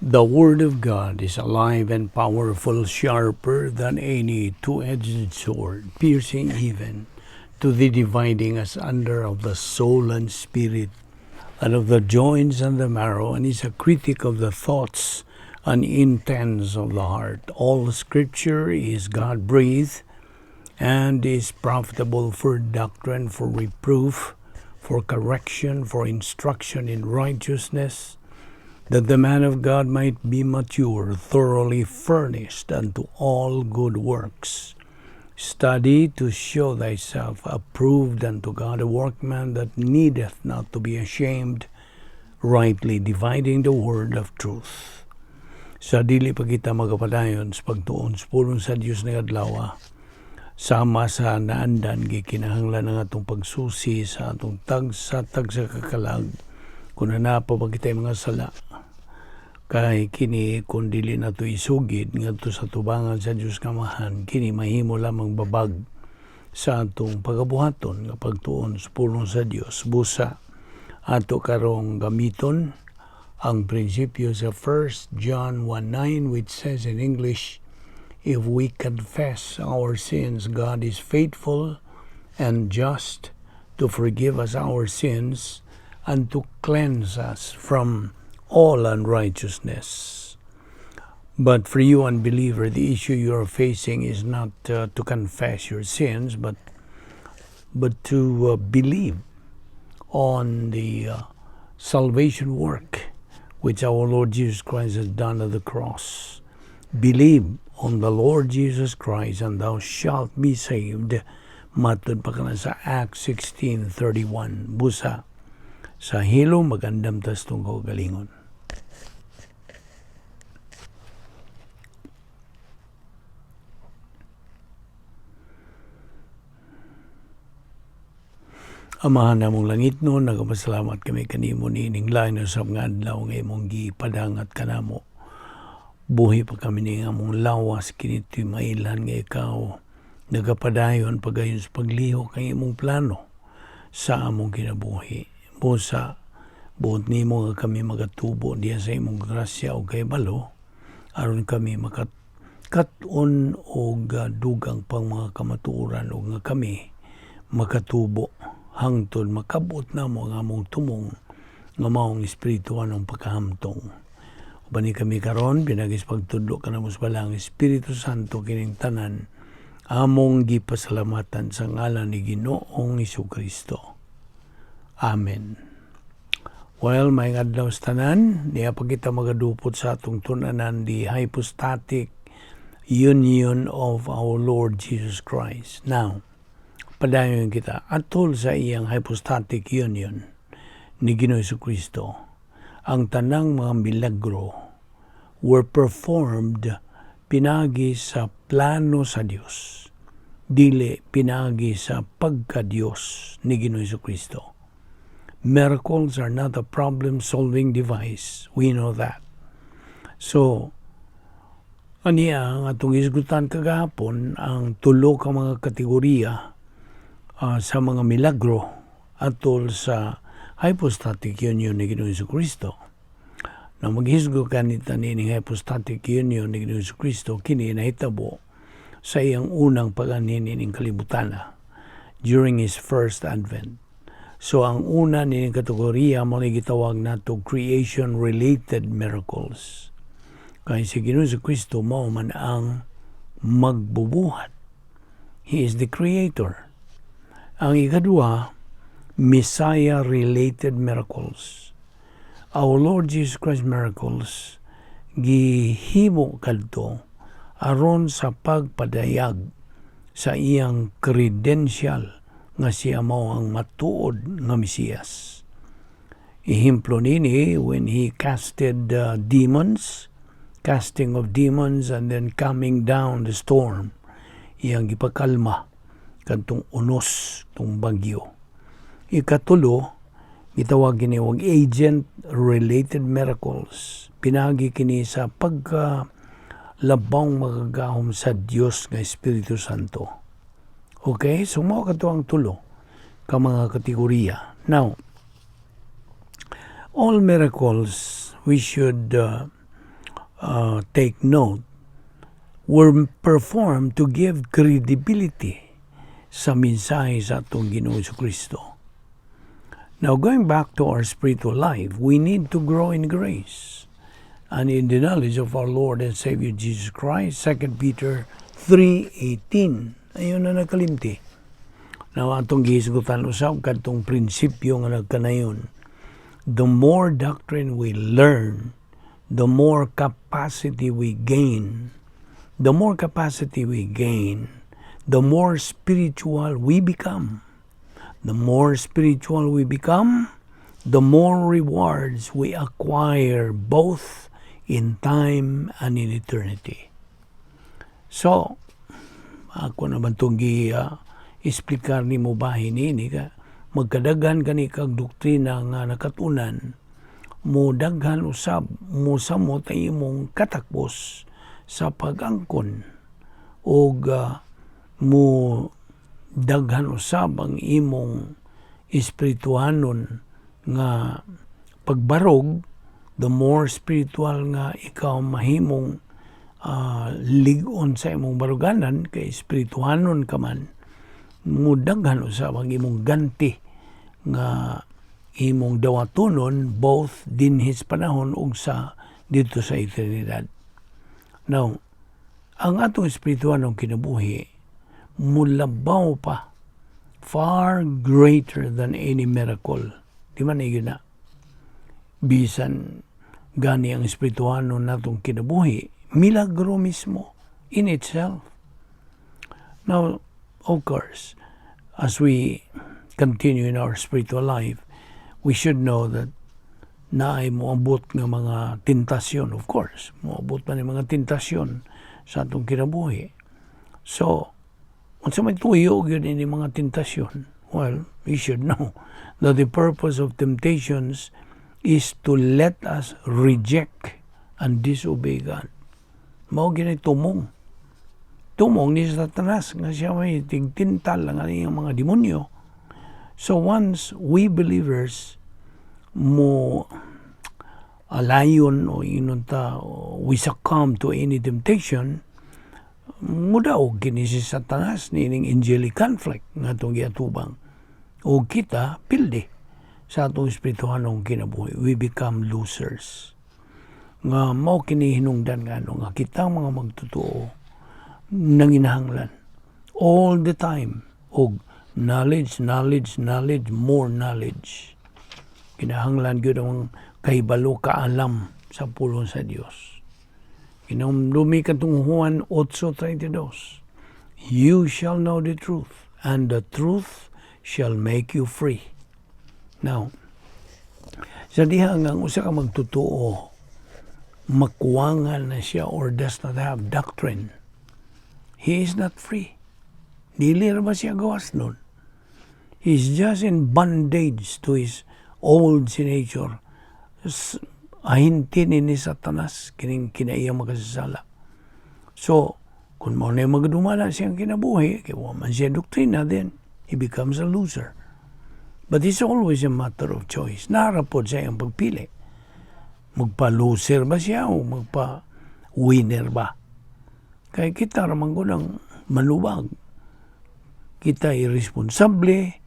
The Word of God is alive and powerful, sharper than any two-edged sword, piercing even to the dividing asunder of the soul and spirit, and of the joints and the marrow, and is a critic of the thoughts and intents of the heart. All Scripture is God-breathed and is profitable for doctrine, for reproof, for correction, for instruction in righteousness, that the man of God might be mature, thoroughly furnished unto all good works. Study to show thyself approved unto God, a workman that needeth not to be ashamed, rightly dividing the word of truth. Sa dili pa kita magapadayon sa pagtuon sa pulong sa Diyos na adlaw, sama sa naandan gikinahanglan ng atong pagsusi sa atong tagsa kakalag, kung pa ba kita mga sala, kay kini kung dili na to isugid ngadto sa tubangan sa Dios kamahan, kini mahimo lamang babag sa atong pagabuhaton nga pagtuon sa pulong sa Dios. Busa ato karong gamiton ang prinsipyo sa 1 John 1:9, which says in English, if we confess our sins, God is faithful and just to forgive us our sins and to cleanse us from all unrighteousness. But for you, unbeliever, the issue you are facing is not to confess your sins, but to believe on the salvation work which our Lord Jesus Christ has done at the cross. Believe on the Lord Jesus Christ and thou shalt be saved. Matod pa ka na sa Acts 16:31. Busa sa hilo magandam tas tungkol galingon. Amahan namong langit no, nagapasalamat kami kanimo nining lain sa mga adlaw nga imong gipadangat kanamo. Buhi pa kami ni among lawas kinito'y mailan nga ikaw nagapadayon pagayon sa pagliho kay imong plano sa among kinabuhi. Busa buot nimo nga kami magatubo diya sa imong grasya o kay balo aron kami makakat-on og dugang pang mga kamatuoran o nga kami makatubo hangtod makabot na mo nga among tumong nga maong espirituan ng pagkahamtong. Bani kami karon pinagis pagtudlo kanamo sa balang Espiritu Santo kining tanan among gipasalamatan sa ngalan ni Ginoong Jesucristo. Amen. Well, may adlaw sa tanan, niya pa kita magadupot sa atong tunanan the hypostatic union of our Lord Jesus Christ. Now, padayon kita atol sa iyang hypostatic union ni Ginoong Jesucristo. Ang tanang mga milagro were performed pinagi sa plano sa Dios, dili pinagi sa pagka-Dios ni Ginoong Jesucristo. Miracles are not a problem-solving device. We know that. So, aniya ang atong isgutan kagahapon ang tulo ka mga kategorya sa mga milagro atol sa hypostatic union ni Ginoong Jesucristo. Na maghisgo kanita nining hypostatic union ni Ginoong Jesucristo kini nahitabo sa iyang unang pag-anin nining kalibutan during his first advent. So ang una nining kategorya mo gitawag nato creation-related miracles. Kaya si Ginoong Jesucristo mao man ang magbubuhat. He is the creator. Ang ikadua, Messiah-related miracles. Our Lord Jesus Christ miracles gihimo kadto aron sa pagpadayag sa iyang credential nga siya mao ang matuod nga Mesiyas. Ihimplo nini when he casted demons, casting of demons and then calming down the storm, iyang gipakalma kadtong unos tong bagyo. Ikatulo, gitawag kini og agent-related miracles. Pinagi kini sa pagkalabang magagahom sa Dios nga Espiritu Santo. Okay? So, mao kato ang tulo ka mga kategorya. Now, all miracles we should take note, were performed to give credibility sa mensahe sa atong Ginoo Kristo. Now, going back to our spiritual life, we need to grow in grace and in the knowledge of our Lord and Savior Jesus Christ. 2 Peter 3:18. Ayun na nakalimti. Now, atong gihisgutan usab kadtong prinsipyo nga nagkanayon. The more doctrine we learn, the more capacity we gain. The more capacity we gain, the more spiritual we become. The more spiritual we become, the more rewards we acquire both in time and in eternity. So, ako naman itong i-explicar ni mo bahin ini ka. Magkadaghan kani kag doktrina nga nakatunan, mo daghan usab, mo samot ay imong katakpos sa pag-angkon o mo daghan usab ang imong espirituanon nga pagbarog. The more spiritual nga ikaw mahimong ligon sa imong baruganan, kay espirituanon ka man, mo daghan usab ang imong ganti nga imong dawatonon both dinhis panahon ug sa dito sa eternidad. Now, ang atong espirituanong kinabuhi mulabaw pa, far greater than any miracle. Di man yun na. Bisan gani ang espirituano natong kinabuhi, milagro mismo in itself. Now, of course, as we continue in our spiritual life, we should know that na ay moabot nga mga tentasyon, of course. Moabot man yung mga tentasyon sa atong kinabuhi. So, kung sa may tuyo yun yung mga tentasyon, well, we should know that the purpose of temptations is to let us reject and disobey God. Mao ginay tumong. Tumong ni Satanas nga siya may tingtintal ang yung mga demonyo. So once we believers mo alayon o inunta we succumb to any temptation, mudaog kini si Satanas nining angelic conflict nga itong giatubang. O kita pildi sa atong espirituhanong kinabuhi. We become losers. Nga mao kini hinungdan nga nga kitang mga magtotoo nanginahanglan all the time og knowledge, more knowledge. Kinahanglan gyud ang kahibalo kaalam sa pulong sa Dios. Kinahanglan katong Juan 8:32. You shall know the truth, and the truth shall make you free. Now, sa diha nga usa ka magtotoo, makuwangan na siya or does not have doctrine, he is not free. Dili ra ba siya gawas nun? He's just in bondage to his old nature. Ahintin ni Satanas kining kinaiyang makasasala. So, kung mo na magdumala siyang kinabuhi, kaya man siya doktrina, then he becomes a loser. But it's always a matter of choice. Naharapod siya ang pagpili. Magpa-loser ba siya o magpa-winner ba? Kaya kita ramang ko ng malubag. Kita irresponsable.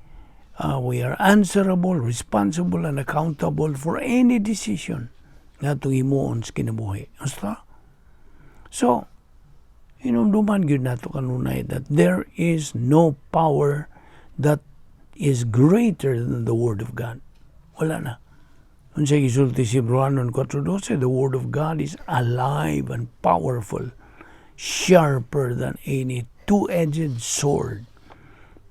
We are answerable, responsible, and accountable for any decision nga itong himuon sa kinabuhi. Basta? So, inumduman yun nato kanunay that there is no power that is greater than the Word of God. Wala na. Kung siya gisulti si Hebreanon 4:12, the Word of God is alive and powerful, sharper than any two-edged sword,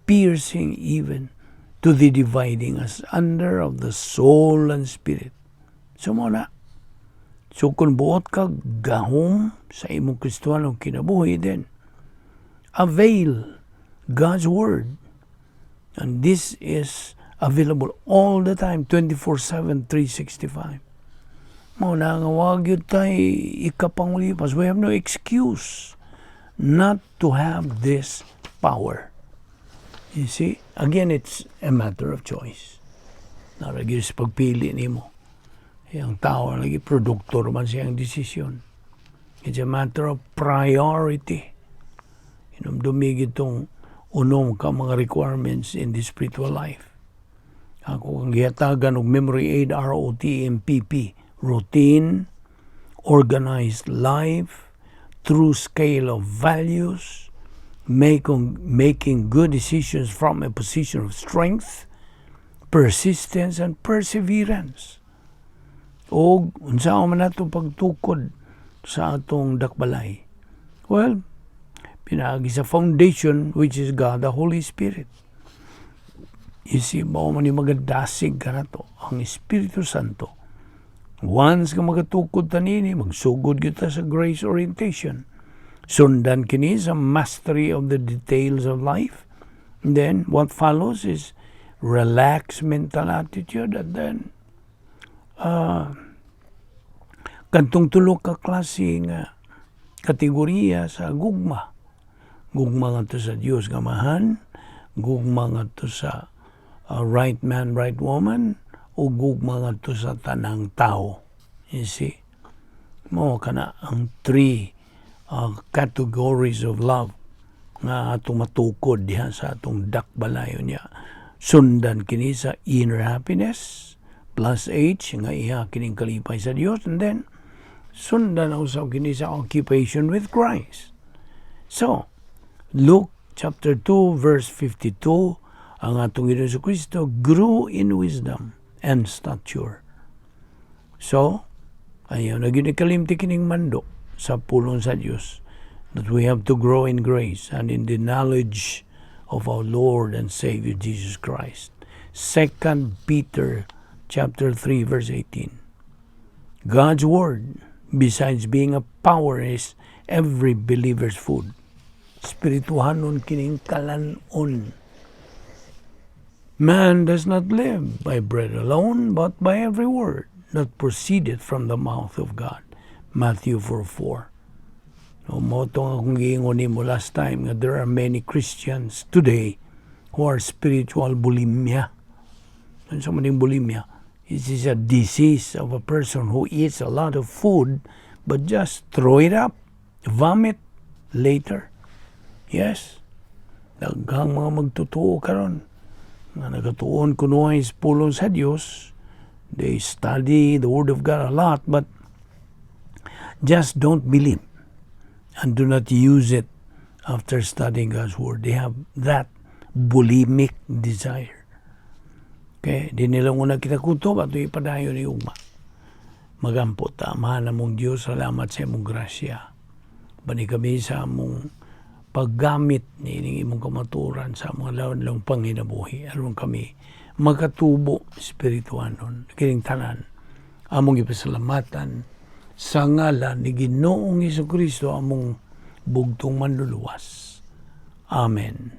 piercing even to the dividing asunder of the soul and spirit. So muna, so kung buot ka gahom sa imong Kristiyanong kinabuhi din, avail God's Word. And this is available all the time, 24/7, 365. Muna nga wag yun tayo ikapangulipas. We have no excuse not to have this power. You see, again, it's a matter of choice. Naragis pagpili ni mo. Yung tao, lagi produktor man siyang desisyon. It's a matter of priority. Dumigid itong unom ka mga requirements in the spiritual life. Ako ang gihatagan og memory aid, ROTMPP, routine, organized life, true scale of values, making good decisions from a position of strength, persistence, and perseverance. O unsa man nato pagtukod sa atong dakbalay? Well, pinagi sa foundation which is God, the Holy Spirit. Isip mo man yung magadasig ka na to, ang Espiritu Santo. Once ka magatukod tanini, magsugod kita sa grace orientation. Sundan kini sa mastery of the details of life. And then, what follows is relaxed mental attitude, and then, kantong tulo ka klase nga kategorya sa gugma. Gugma nga to sa Diyos gamahan, gugma nga to sa right man, right woman, o gugma nga to sa tanang tao. You see? Mo kana ang three categories of love nga atong matukod diha sa atong dakbalayon niya. Sundan kini sa inner happiness plus H nga iha kining kalipay sa Dios, and then sundan usab kini sa occupation with Christ. So, Luke chapter 2 verse 52, ang atong Ginoong Kristo grew in wisdom and stature. So, ayaw na ginikalimti kining mandok sa pulong sa Diyos, that we have to grow in grace and in the knowledge of our Lord and Savior Jesus Christ. 2 Peter chapter 3 verse 18. God's word, besides being a power, is every believer's food. Spirituhanon kining kalanon. Man does not live by bread alone, but by every word that proceedeth from the mouth of God. Matthew 4:4. No, mo itong akong giingon mo last time nga there are many Christians today who are spiritual bulimia. Ano sa maning bulimia? It is a disease of a person who eats a lot of food but just throw it up, vomit later. Yes, daghang mga magtutuo karon nga nagatuon kuno is pulong sa Dios. They study the Word of God a lot, but just don't believe and do not use it after studying God's Word. They have that bulimic desire. Okay, di nila muna kita kutob at ipadayon ni Uma. Magampot, amahan na mong Diyos, salamat sa imong grasya. Bani kami sa among paggamit ni imong kamaturan sa mga lawan-lang panginabuhi. Aron kami magkatubo espirituanon. Kining tanan, among ipasalamatan sa ngalan ni Ginoong Hesukristo, among bugtong manluluwas. Amen.